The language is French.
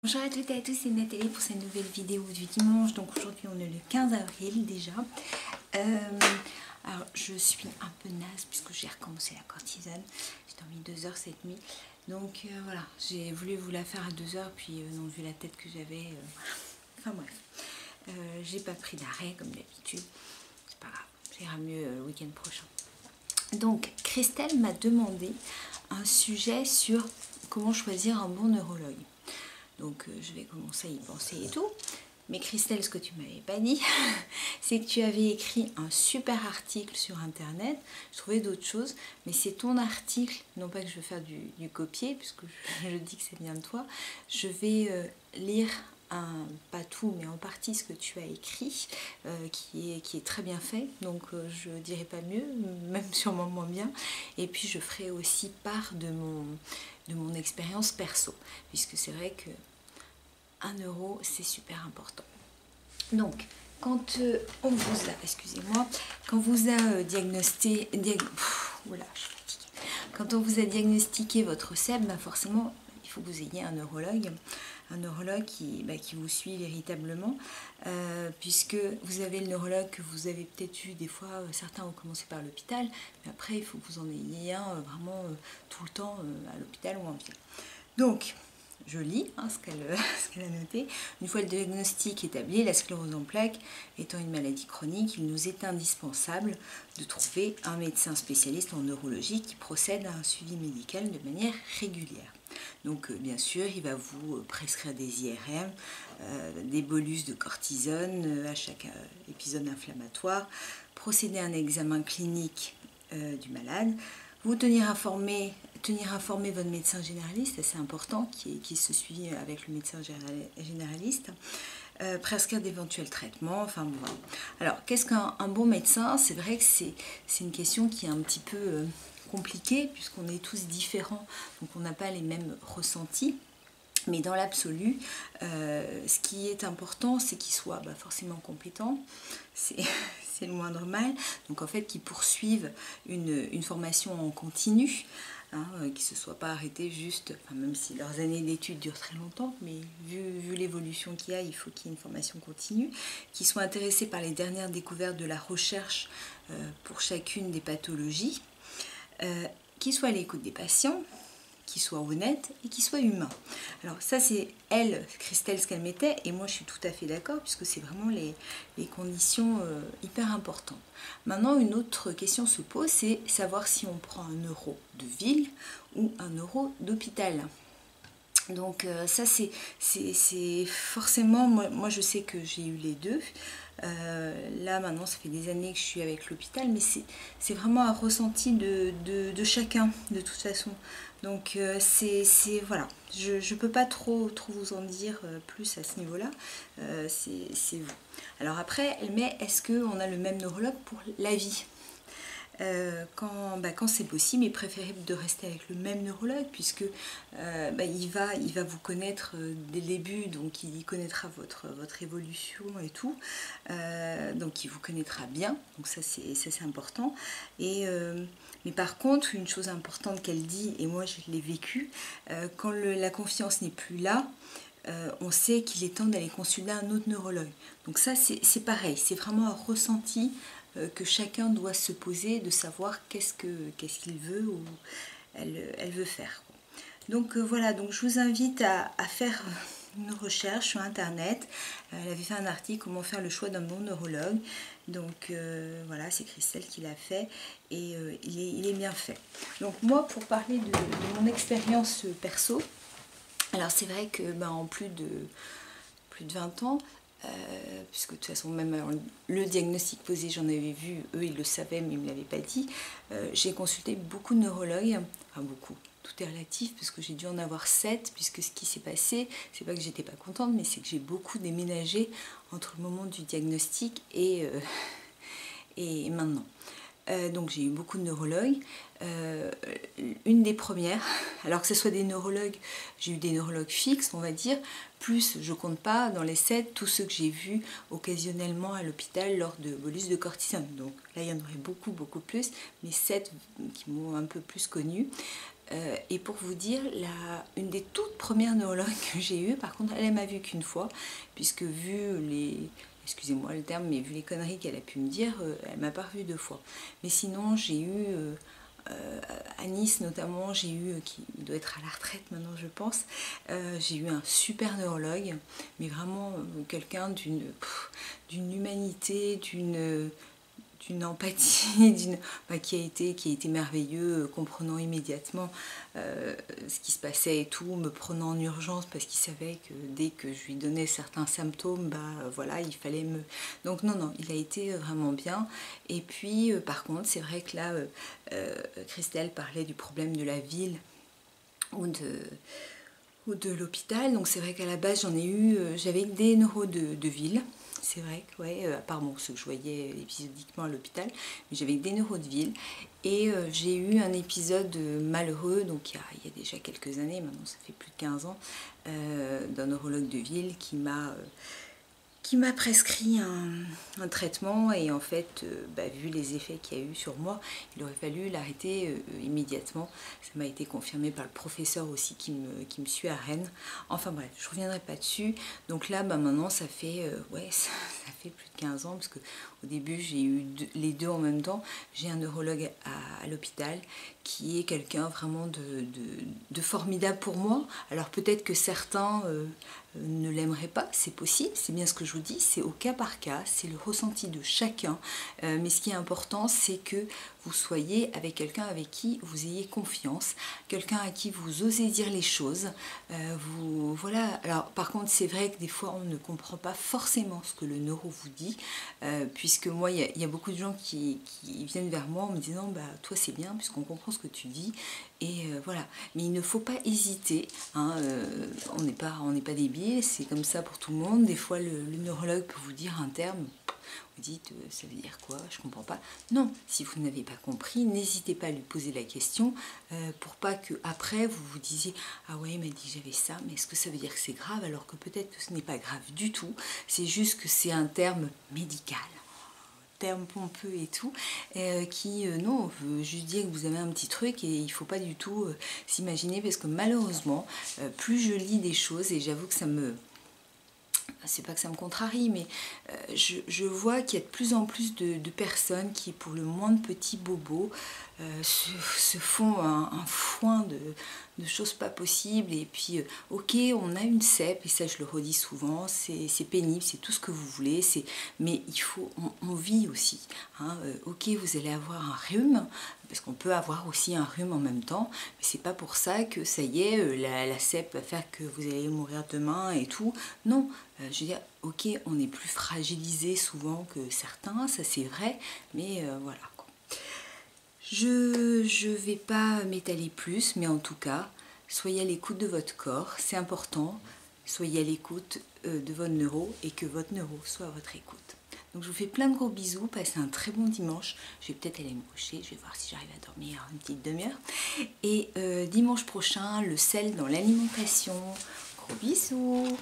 Bonjour à toutes et à tous, c'est Nathalie pour cette nouvelle vidéo du dimanche. Donc aujourd'hui on est le 15 avril déjà. Alors je suis un peu naze puisque j'ai recommencé la cortisone. J'ai dormi 2 heures cette nuit. Donc voilà, j'ai voulu vous la faire à 2 heures puis non, vu la tête que j'avais, enfin bref. J'ai pas pris d'arrêt comme d'habitude. C'est pas grave, ça ira mieux le week-end prochain. Donc Christelle m'a demandé un sujet sur comment choisir un bon neurologue. Donc je vais commencer à y penser et tout. Mais Christelle, ce que tu m'avais pas dit, c'est que tu avais écrit un super article sur internet. Je trouvais d'autres choses, mais c'est ton article, non pas que je veux faire du copier, puisque je dis que c'est bien de toi. Je vais lire, pas tout, mais en partie ce que tu as écrit, qui est très bien fait. Donc je dirais pas mieux, même sûrement moins bien. Et puis je ferai aussi part de mon expérience perso, puisque c'est vrai que 1 euro, c'est super important. Donc, quand on vous a, excusez-moi, quand vous a diagnostiqué, quand on vous a diagnostiqué votre SEB, bah forcément, il faut que vous ayez un neurologue qui vous suit véritablement, puisque vous avez le neurologue que vous avez peut-être eu des fois, certains ont commencé par l'hôpital, mais après il faut que vous en ayez un vraiment tout le temps à l'hôpital ou en ville. Donc, je lis ce qu'elle a noté. Une fois le diagnostic établi, la sclérose en plaques étant une maladie chronique, il nous est indispensable de trouver un médecin spécialiste en neurologie qui procède à un suivi médical de manière régulière. Donc bien sûr, il va vous prescrire des IRM, des bolus de cortisone à chaque épisode inflammatoire, procéder à un examen clinique du malade, vous tenir informé votre médecin généraliste, c'est important, qui se suit avec le médecin généraliste, prescrire d'éventuels traitements, enfin bon, voilà. Alors, qu'est-ce qu'un bon médecin? C'est vrai que c'est une question qui est un petit peu compliquée, puisqu'on est tous différents, donc on n'a pas les mêmes ressentis. Mais dans l'absolu, ce qui est important, c'est qu'il soit forcément compétent, c'est le moindre mal. Donc en fait, qu'ils poursuivent une formation en continu, qu'ils ne se soient pas arrêtés juste, même si leurs années d'études durent très longtemps, mais vu l'évolution qu'il y a, il faut qu'il y ait une formation continue, qu'ils soient intéressés par les dernières découvertes de la recherche pour chacune des pathologies, qu'ils soient à l'écoute des patients, qui soit honnête et qui soit humain. Alors ça c'est elle, Christelle, ce qu'elle mettait, et moi je suis tout à fait d'accord, puisque c'est vraiment les conditions hyper importantes. Maintenant, une autre question se pose, c'est savoir si on prend un euro de ville ou un euro d'hôpital. Donc ça c'est forcément, moi je sais que j'ai eu les deux. Là maintenant ça fait des années que je suis avec l'hôpital, mais c'est vraiment un ressenti de chacun de toute façon. Donc voilà, je ne peux pas trop vous en dire plus à ce niveau-là, c'est vous. Alors après elle met, est-ce qu'on a le même neurologue pour la vie? Quand c'est possible, il est préférable de rester avec le même neurologue, puisque il va vous connaître dès le début, donc il connaîtra votre évolution et tout, donc il vous connaîtra bien, donc ça c'est important. Mais par contre, une chose importante qu'elle dit, et moi je l'ai vécu, quand la confiance n'est plus là, on sait qu'il est temps d'aller consulter un autre neurologue. Donc ça c'est pareil, c'est vraiment un ressenti que chacun doit se poser, de savoir qu'est-ce qu'il veut ou elle veut faire. Donc voilà, donc je vous invite à faire une recherche sur internet. Elle avait fait un article, comment faire le choix d'un bon neurologue. Donc voilà, c'est Christelle qui l'a fait et il est bien fait. Donc moi, pour parler de mon expérience perso, alors c'est vrai que en plus de 20 ans, puisque de toute façon même le diagnostic posé, j'en avais vu, eux ils le savaient mais ils ne me l'avaient pas dit, j'ai consulté beaucoup de neurologues, enfin beaucoup, tout est relatif parce que j'ai dû en avoir 7, puisque ce qui s'est passé, c'est pas que j'étais pas contente, mais c'est que j'ai beaucoup déménagé entre le moment du diagnostic et maintenant. Donc j'ai eu beaucoup de neurologues. Une des premières, alors que ce soit des neurologues, j'ai eu des neurologues fixes, on va dire, plus je compte pas dans les 7 tous ceux que j'ai vus occasionnellement à l'hôpital lors de bolus de cortisone. Donc là il y en aurait beaucoup plus, mais 7 qui m'ont un peu plus connue. Et pour vous dire, une des toutes premières neurologues que j'ai eues, par contre, elle m'a vue qu'une fois, puisque vu les... Excusez-moi le terme, mais vu les conneries qu'elle a pu me dire, elle m'a pas revue 2 fois. Mais sinon, j'ai eu... à Nice notamment, j'ai eu, qui doit être à la retraite maintenant je pense, j'ai eu un super neurologue, mais vraiment quelqu'un d'une humanité, d'une empathie, qui a été merveilleux, comprenant immédiatement ce qui se passait et tout, me prenant en urgence parce qu'il savait que dès que je lui donnais certains symptômes, voilà, il fallait me... Donc non, il a été vraiment bien. Et puis par contre, c'est vrai que là, Christelle parlait du problème de la ville ou de l'hôpital. Donc c'est vrai qu'à la base, j'avais des neuros de ville. C'est vrai que, ouais, à part ceux que je voyais épisodiquement à l'hôpital, mais j'avais des neuros de ville. Et j'ai eu un épisode malheureux, donc il y a déjà quelques années, maintenant ça fait plus de 15 ans, d'un neurologue de ville qui m'a prescrit un traitement et en fait, vu les effets qu'il y a eu sur moi, il aurait fallu l'arrêter immédiatement. Ça m'a été confirmé par le professeur aussi qui me suit à Rennes. Enfin bref, je ne reviendrai pas dessus. Donc là, maintenant, ça fait, ça fait plus de 15 ans parce qu'au début, j'ai eu les deux en même temps. J'ai un neurologue à l'hôpital qui est quelqu'un vraiment de formidable pour moi. Alors peut-être que certains... ne l'aimerait pas, c'est possible, c'est bien ce que je vous dis, c'est au cas par cas, c'est le ressenti de chacun, mais ce qui est important, c'est que vous soyez avec quelqu'un avec qui vous ayez confiance, quelqu'un à qui vous osez dire les choses, voilà. Alors par contre, c'est vrai que des fois, on ne comprend pas forcément ce que le neuro vous dit, puisque moi, il y a beaucoup de gens qui viennent vers moi en me disant, toi c'est bien, puisqu'on comprend ce que tu dis, et voilà. Mais il ne faut pas hésiter, hein, on n'est pas débile, c'est comme ça pour tout le monde. Des fois, le neurologue peut vous dire un terme, vous dites, ça veut dire quoi? Je comprends pas. Non, si vous n'avez pas compris, n'hésitez pas à lui poser la question pour pas que après vous vous disiez, ah ouais, il m'a dit que j'avais ça, mais est-ce que ça veut dire que c'est grave? Alors que peut-être que ce n'est pas grave du tout, c'est juste que c'est un terme médical, terme pompeux et tout, non, veut juste dire que vous avez un petit truc et il ne faut pas du tout s'imaginer, parce que malheureusement, plus je lis des choses, et j'avoue que c'est pas que ça me contrarie, mais je vois qu'il y a de plus en plus de personnes qui, pour le moindre petit bobo, se font un foin de choses pas possibles. Et puis, ok, on a une CEP, et ça je le redis souvent, c'est pénible, c'est tout ce que vous voulez, mais il faut, on vit aussi. Hein, ok, vous allez avoir un rhume, parce qu'on peut avoir aussi un rhume en même temps, mais c'est pas pour ça que ça y est, la CEP va faire que vous allez mourir demain et tout. Non, je veux dire, ok, on est plus fragilisé souvent que certains, ça c'est vrai, mais voilà. Je vais pas m'étaler plus, mais en tout cas, soyez à l'écoute de votre corps, c'est important. Soyez à l'écoute de votre neuro et que votre neuro soit à votre écoute. Donc je vous fais plein de gros bisous, passez un très bon dimanche. Je vais peut-être aller me coucher, je vais voir si j'arrive à dormir une petite demi-heure. Et dimanche prochain, le sel dans l'alimentation. Gros bisous!